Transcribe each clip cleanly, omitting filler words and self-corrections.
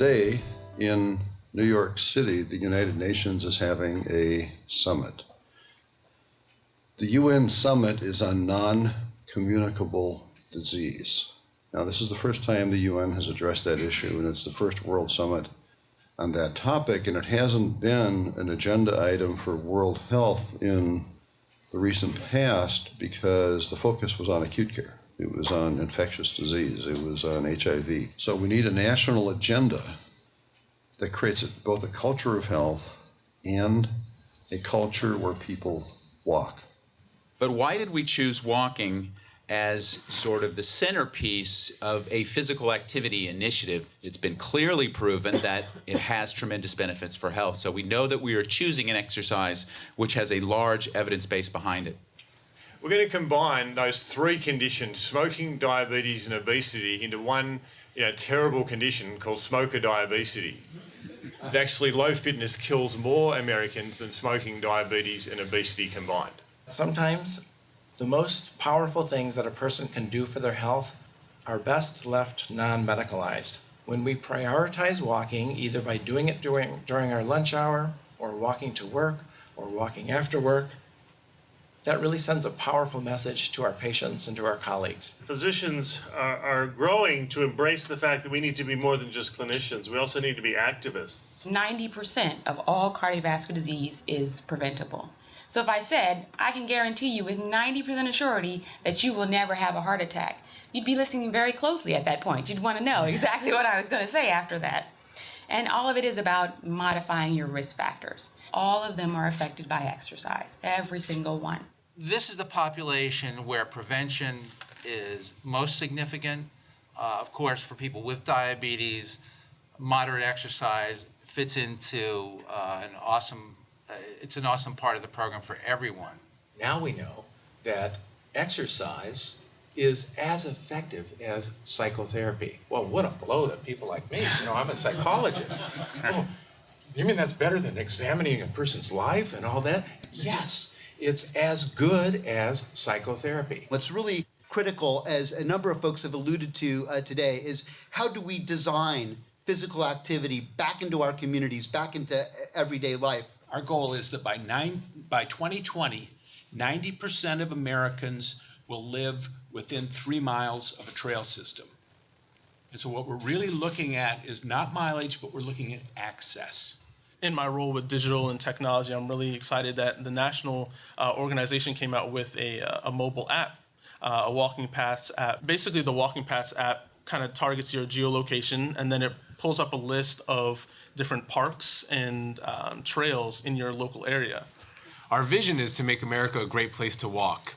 Today in New York City, the United Nations is having a summit. The UN summit is on non-communicable disease. Now, this is the first time the UN has addressed that issue, and it's the first world summit on that topic, and it hasn't been an agenda item for world health in the recent past because the focus was on acute care. It was on infectious disease. It was on HIV. So we need a national agenda that creates both a culture of health and a culture where people walk. But why did we choose walking as sort of the centerpiece of a physical activity initiative? It's been clearly proven that it has tremendous benefits for health. So we know that we are choosing an exercise which has a large evidence base behind it. We're going to combine those three conditions, smoking, diabetes, and obesity, into one terrible condition called smoker diabetes. Actually, low fitness kills more Americans than smoking, diabetes, and obesity combined. Sometimes the most powerful things that a person can do for their health are best left non-medicalized. When we prioritize walking, either by doing it during our lunch hour, or walking to work, or walking after work, that really sends a powerful message to our patients and to our colleagues. Physicians are growing to embrace the fact that we need to be more than just clinicians. We also need to be activists. 90% of all cardiovascular disease is preventable. So if I said, I can guarantee you with 90% of surety that you will never have a heart attack, you'd be listening very closely at that point. You'd want to know exactly what I was going to say after that. And all of it is about modifying your risk factors. All of them are affected by exercise, every single one. This is the population where prevention is most significant. Of course, for people with diabetes, moderate exercise fits into it's an awesome part of the program for everyone. Now we know that exercise is as effective as psychotherapy. Well, what a blow to people like me. I'm a psychologist. Oh, you mean that's better than examining a person's life and all that? Yes. It's as good as psychotherapy. What's really critical, as a number of folks have alluded to today, is how do we design physical activity back into our communities, back into everyday life? Our goal is that by 2020, 90% of Americans will live within 3 miles of a trail system. And so what we're really looking at is not mileage, but we're looking at access. In my role with digital and technology, I'm really excited that the national organization came out with a mobile app, a Walking Paths app. Basically, the Walking Paths app kind of targets your geolocation, and then it pulls up a list of different parks and trails in your local area. Our vision is to make America a great place to walk.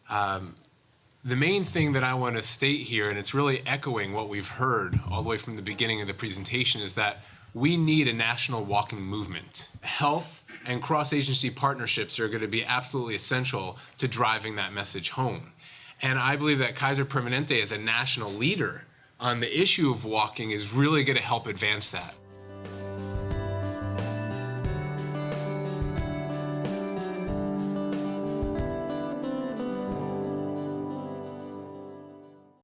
The main thing that I want to state here, and it's really echoing what we've heard all the way from the beginning of the presentation, is that we need a national walking movement. Health and cross-agency partnerships are going to be absolutely essential to driving that message home. And I believe that Kaiser Permanente, as a national leader on the issue of walking, is really going to help advance that.